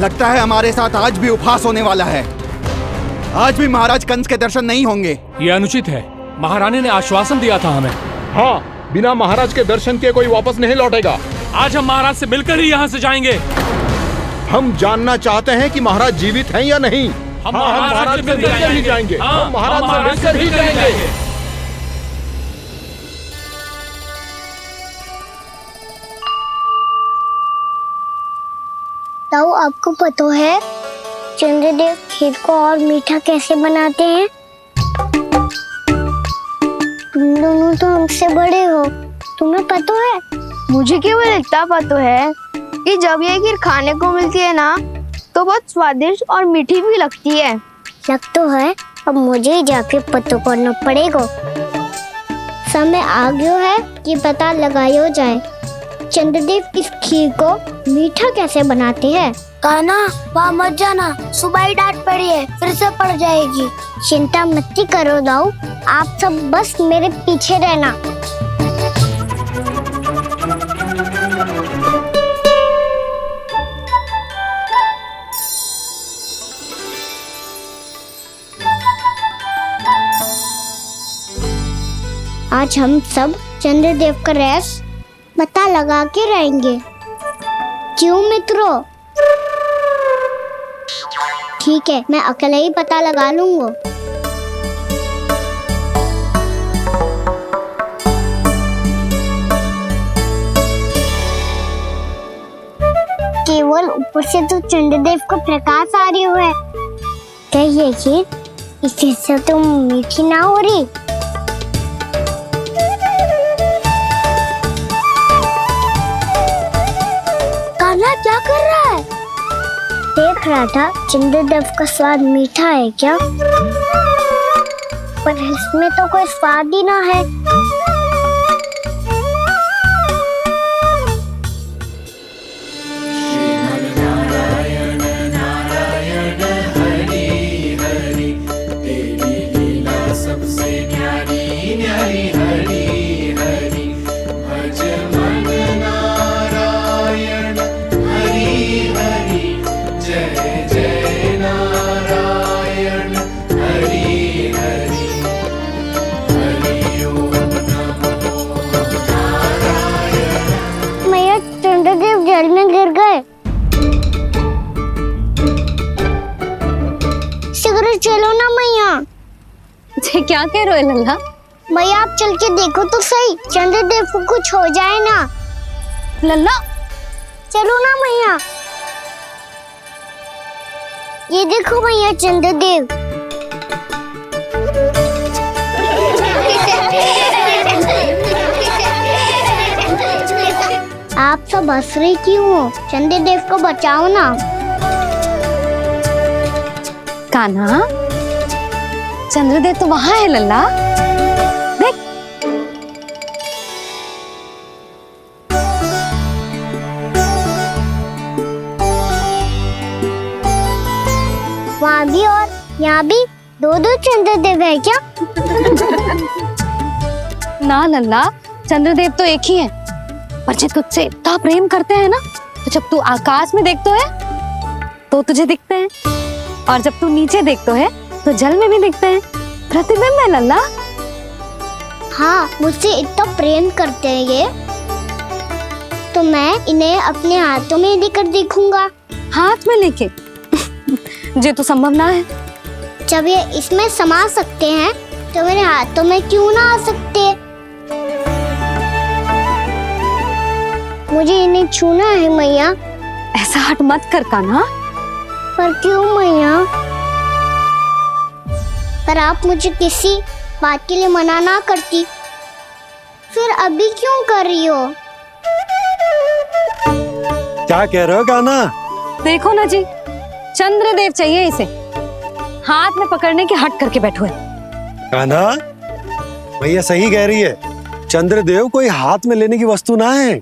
लगता है हमारे साथ आज भी उपहास होने वाला है। आज भी महाराज कंस के दर्शन नहीं होंगे। ये अनुचित है। महारानी ने आश्वासन दिया था हमें। हाँ, बिना महाराज के दर्शन के कोई वापस नहीं लौटेगा। आज हम महाराज से मिलकर ही यहाँ से जाएंगे। हम जानना चाहते हैं कि महाराज जीवित हैं या नहीं। हम महाराज से मिलकर ही जाएंगे। हम महाराज से मिलकर ही जाएंगे। ताऊ, आपको पता है चंद्रदेव खीर को और मीठा कैसे बनाते हैं? तुम दोनों तो हमसे बड़े हो, तुम्हें पता है? मुझे केवल इतना पता है कि जब ये खीर खाने को मिलती है ना तो बहुत स्वादिष्ट और मीठी भी लगती है। लग तो है, अब मुझे ही जाके पता करना पड़ेगा। समय आ गया है कि पता लगाया जाए चंद्रदेव इस खीर को मीठा कैसे बनाते हैं। कान्हा, वहाँ मत जाना, सुबह ही डांट पड़ी है, फिर से पड़ जाएगी। चिंता मत करो दाऊ, आप सब बस मेरे पीछे रहना। आज हम सब चंद्रदेव का रहस्य पता लगा के रहेंगे। क्यों मित्रों? ठीक है, मैं अकेले ही पता लगा लूंगा। केवल ऊपर से तो चंद्रदेव को प्रकाश आ रही है। क्या ये खीर इससे तो मीठी ना हो रही? कान्हा क्या कर रहा है? देख रहा था चंद्रदेव का स्वाद मीठा है क्या, पर इसमें तो कोई स्वाद ही ना है। चंद्रदेव जल में गिर गए। शीघ्र चलो ना मैया। क्या कह रहे हो लल्ला? मैया आप चल के देखो तो सही, चंद्रदेव को कुछ हो जाए ना। लल्ला चलो ना मैया। ये देखो मैया चंद्रदेव। आप सब हंस रहे क्यों हो? चंद्रदेव को बचाओ ना। कान्हा, चंद्रदेव तो वहाँ है लल्ला, देख। वहाँ भी और यहाँ भी दो दो चंद्रदेव है क्या? ना लल्ला, चंद्रदेव तो एक ही है। पर जब तुझसे इतना प्रेम करते हैं ना, तो जब तू आकाश में देखतो है तो तुझे दिखते हैं, और जब तू नीचे देखतो है तो जल में भी दिखते हैं। प्रतिबिंब है लल्ला। हाँ, मुझसे इतना प्रेम करते हैं ये, तो मैं इन्हें अपने हाथों में लेकर देखूंगा। हाथ में लेके? ये तो संभव ना है। जब ये इसमें समा सकते हैं तो मेरे हाथों में क्यों ना आ सकते? मुझे इन्हें छूना है मैया। ऐसा हट मत कर कान्हा। पर क्यों मैया? पर आप मुझे किसी बात के लिए मना ना करती, फिर अभी क्यों कर रही हो? क्या कह रहे हो कान्हा? देखो ना जी, चंद्रदेव चाहिए इसे। हाथ में पकड़ने के हट करके बैठो है। कान्हा, भैया सही कह रही है। चंद्रदेव कोई हाथ में लेने की वस्तु ना है।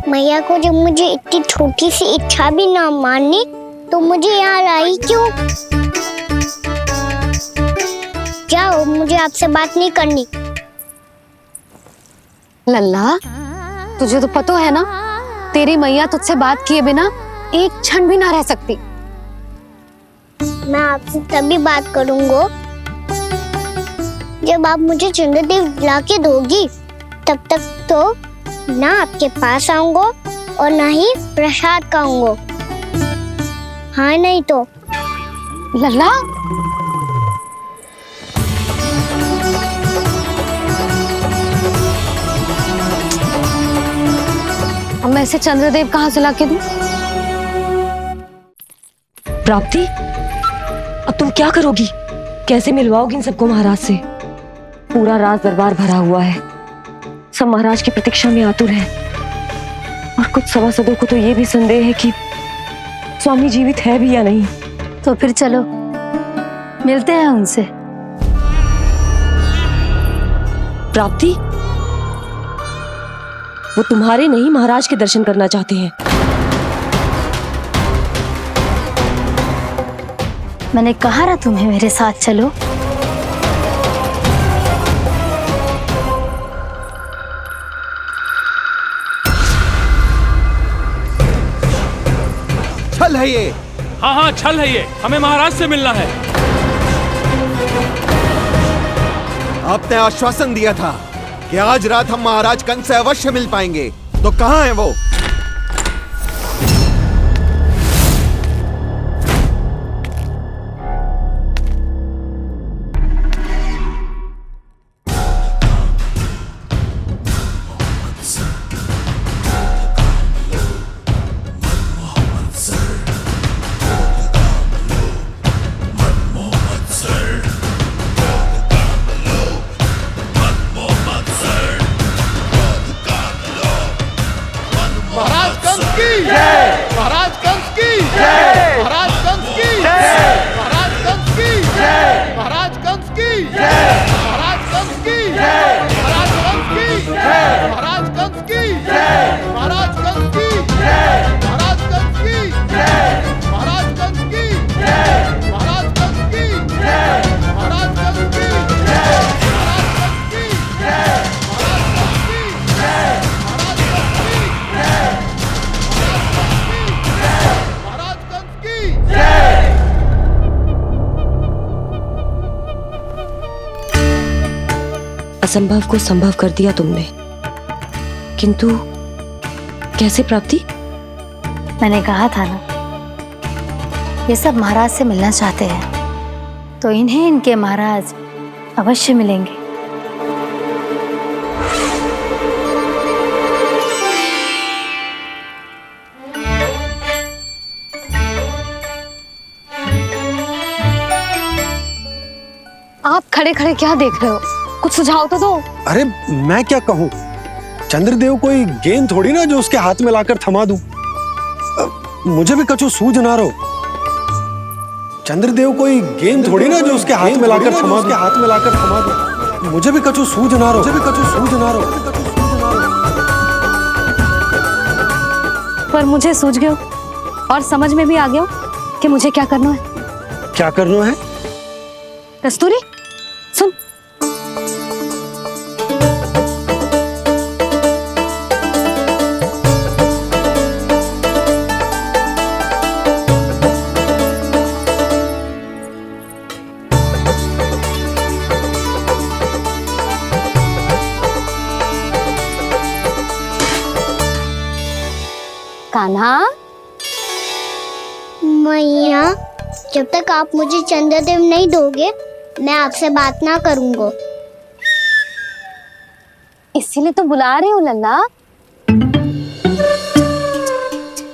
मैया को जब मुझे इतनी छोटी सी इच्छा भी ना माननी, तो मुझे यहाँ लाई क्यों? जाओ, मुझे आपसे बात नहीं करनी। लल्ला, तुझे तो पता है ना, तेरी मैया तुझसे बात किए बिना एक क्षण भी ना रह सकती। मैं आपसे तभी बात करूंगा जब आप मुझे चंद्रदेव ला के दोगी। तब तक तो ना आपके पास आऊंगा और ना ही प्रसाद खाऊंगा। हाँ नहीं तो? लल्ला, अब मैं इसे चंद्रदेव कहाँ से लाके दूं? प्राप्ति, अब तुम क्या करोगी? कैसे मिलवाओगी इन सबको महाराज से? पूरा राज दरबार भरा हुआ है, सब महाराज की प्रतीक्षा में आतुर हैं। और कुछ सभासदों को तो ये भी संदेह है कि स्वामी जीवित है भी या नहीं। तो फिर चलो मिलते हैं उनसे। प्राप्ति, वो तुम्हारे नहीं महाराज के दर्शन करना चाहते हैं। मैंने कहा ना तुम्हें मेरे साथ चलो। छल है ये। हाँ हाँ, छल है ये। हमें महाराज से मिलना है। आपने आश्वासन दिया था कि आज रात हम महाराज कंस से अवश्य मिल पाएंगे, तो कहाँ है वो? असंभव को संभव कर दिया तुमने, किंतु कैसे प्राप्ति? मैंने कहा था ना, ये सब महाराज से मिलना चाहते हैं, तो इन्हें इनके महाराज अवश्य मिलेंगे। आप खड़े खड़े क्या देख रहे हो? कुछ सुझाव तो दो। अरे मैं क्या कहूँ, चंद्रदेव कोई गेंद थोड़ी ना जो उसके हाथ में लाकर थमा दूं। मुझे भी कछु सूझ ना रहो। चंद्रदेव कोई गेंद थोड़ी ना जो उसके हाथ में लाकर थमा दूं। मुझे भी कछु सूझ ना रहो। पर मुझे सूझ गयो और समझ में भी आ गयो कि मुझे क्या करना है। क्या करना है? कस्तूरी सुन, कान्हा। मैया, जब तक आप मुझे चंद्रदेव नहीं दोगे मैं आपसे बात ना करूंगा। इसीलिए तो बुला रही हूँ लल्ला।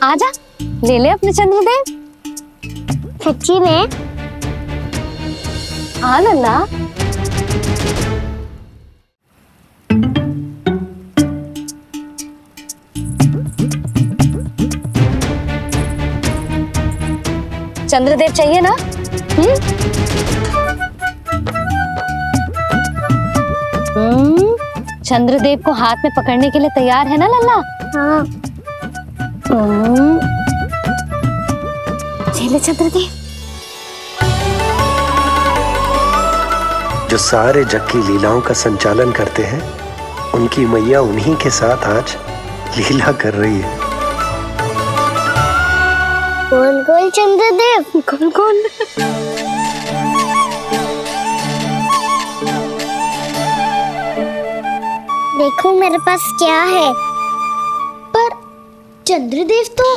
आजा, ले ले अपने चंद्रदेव। सच्ची में? हाँ लल्ला। चंद्रदेव चाहिए ना? चंद्रदेव को हाथ में पकड़ने के लिए तैयार है ना लल्ला? हाँ। ले चंद्रदेव। जो सारे जग की लीलाओं का संचालन करते हैं, उनकी मैया उन्हीं के साथ आज लीला कर रही है। गोल गोल चंद्रदेव, गोल गोल। देखो मेरे पास क्या है। पर चंद्रदेव तो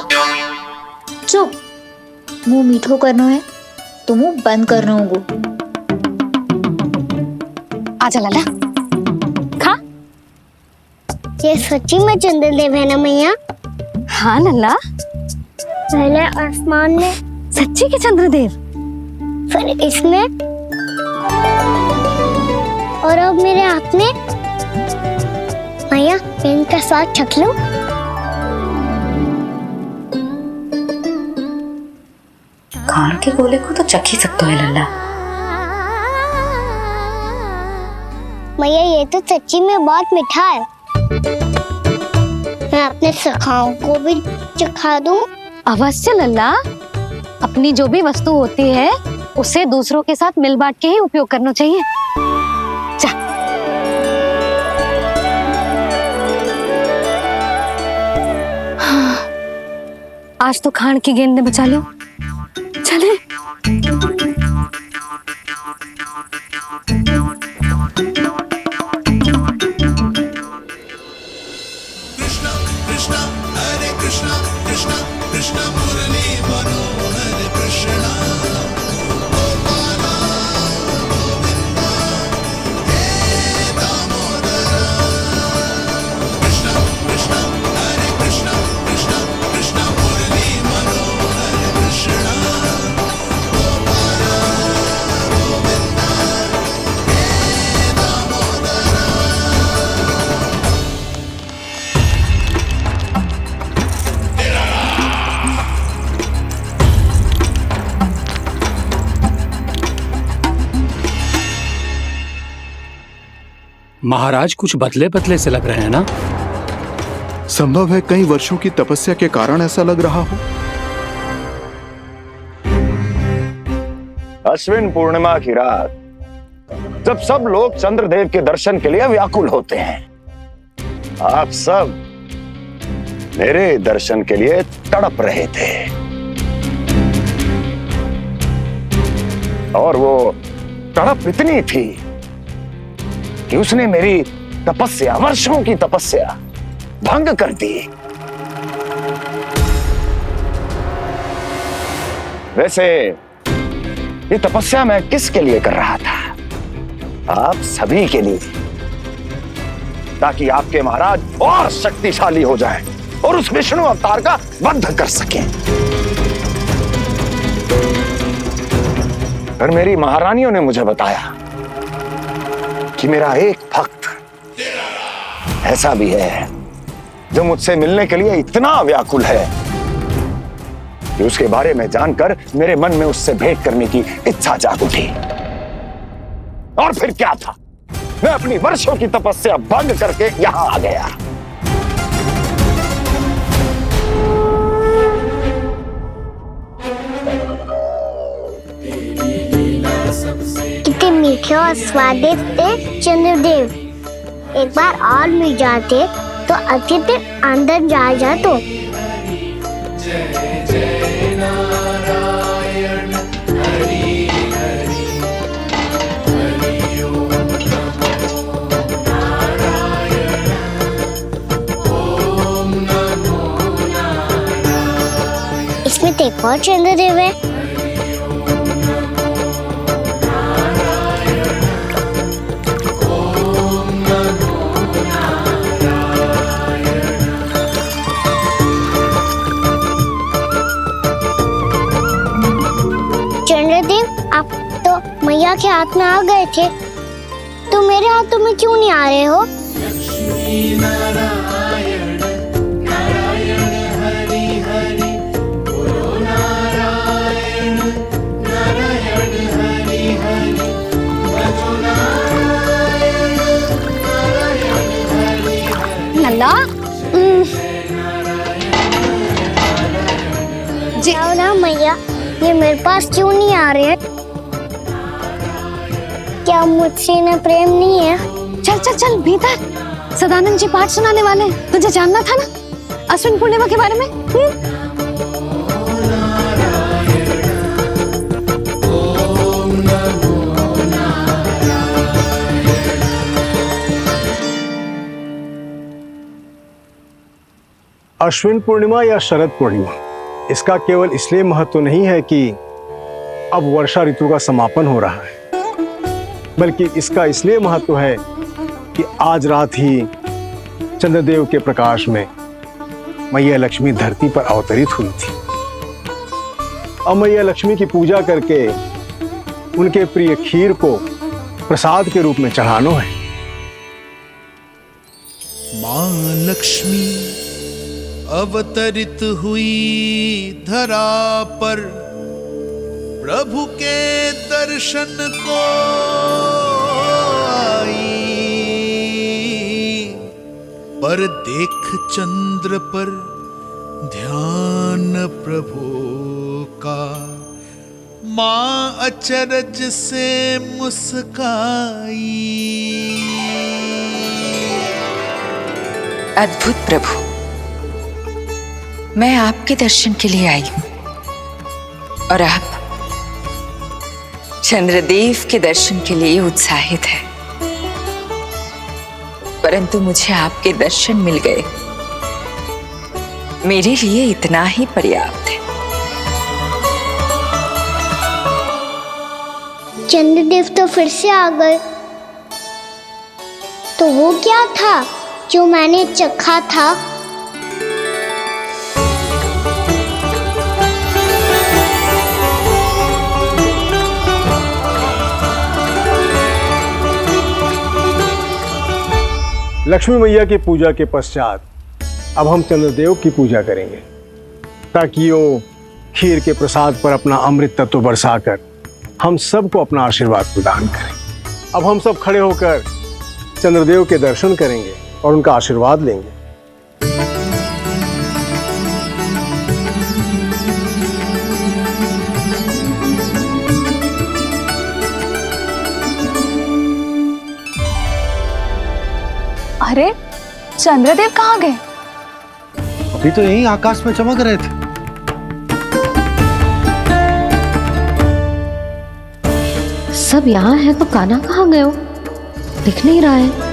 चुप, मुंह मीठो करना है तो मुंह बंद करना होगा। आजा लल्ला, खा। ये सच्ची में चंद्रदेव है ना मैया? हाँ लल्ला, पहले आसमान में, सच्ची के चंद्रदेव, फिर इसमें, और अब मेरे हाथ में। मैया, इनका स्वाद चख लो। खान के गोले को तो चख ही सकते है लल्ला। मैया, ये तो सच्ची में बहुत मीठा है। मैं अपने सखाओं को भी चखा दूं? अवश्य लल्ला, अपनी जो भी वस्तु होती है उसे दूसरों के साथ मिल बांट के ही उपयोग करना चाहिए। जा। आज तो खान की गेंद ने बचा लो। चले। महाराज कुछ बदले बदले से लग रहे हैं ना? संभव है कई वर्षों की तपस्या के कारण ऐसा लग रहा हो। अश्विन पूर्णिमा की रात, जब सब लोग चंद्रदेव के दर्शन के लिए व्याकुल होते हैं, आप सब मेरे दर्शन के लिए तड़प रहे थे। और वो तड़प इतनी थी कि उसने मेरी तपस्या, वर्षों की तपस्या भंग कर दी। वैसे ये तपस्या मैं किसके लिए कर रहा था? आप सभी के लिए, ताकि आपके महाराज और शक्तिशाली हो जाएं और उस विष्णु अवतार का वध कर सकें। पर मेरी महारानियों ने मुझे बताया कि मेरा एक भक्त ऐसा भी है जो मुझसे मिलने के लिए इतना व्याकुल है कि उसके बारे में जानकर मेरे मन में उससे भेंट करने की इच्छा जाग उठी। और फिर क्या था, मैं अपनी वर्षों की तपस्या भंग करके यहां आ गया। मीठे और स्वादिष्ट थे चंद्रदेव। एक बार और मिल जाते तो अतिथि अंदर जा जातो। इसमें तो एक और चंद्रदेव है। चंद्रदेव, आप तो मैया के हाथ में आ गए थे, तो मेरे हाथों में क्यों नहीं आ रहे हो? लल्ला जी ना मैया, ये मेरे पास क्यों नहीं आ रहे हैं? क्या मुझसे इन्हें प्रेम नहीं है? चल चल चल भीतर, सदानंद जी पाठ सुनाने वाले हैं। तुझे जानना था ना अश्विन पूर्णिमा के बारे में? अश्विन पूर्णिमा या शरद पूर्णिमा, इसका केवल इसलिए महत्व नहीं है कि अब वर्षा ऋतु का समापन हो रहा है, बल्कि इसका इसलिए महत्व है कि आज रात ही चंद्रदेव के प्रकाश में मैया लक्ष्मी धरती पर अवतरित हुई थी। अब मैया लक्ष्मी की पूजा करके उनके प्रिय खीर को प्रसाद के रूप में चढ़ाना है। मां लक्ष्मी अवतरित हुई धरा पर, प्रभु के दर्शन को आई, पर देख चंद्र पर ध्यान प्रभु का, मां अचरज से मुस्काई। अद्भुत प्रभु, मैं आपके दर्शन के लिए आई हूं और आप चंद्रदेव के दर्शन के लिए उत्साहित है, परंतु मुझे आपके दर्शन मिल गए, मेरे लिए इतना ही पर्याप्त है। चंद्रदेव तो फिर से आ गए, तो वो क्या था जो मैंने चखा था? लक्ष्मी मैया की पूजा के पश्चात अब हम चंद्रदेव की पूजा करेंगे, ताकि वो खीर के प्रसाद पर अपना अमृत तत्व बरसाकर हम सबको अपना आशीर्वाद प्रदान करें। अब हम सब खड़े होकर चंद्रदेव के दर्शन करेंगे और उनका आशीर्वाद लेंगे। अरे चंद्रदेव कहाँ गए? अभी तो यही आकाश में चमक रहे थे। सब यहाँ है तो कान्हा कहाँ गए हो? दिख नहीं रहा है।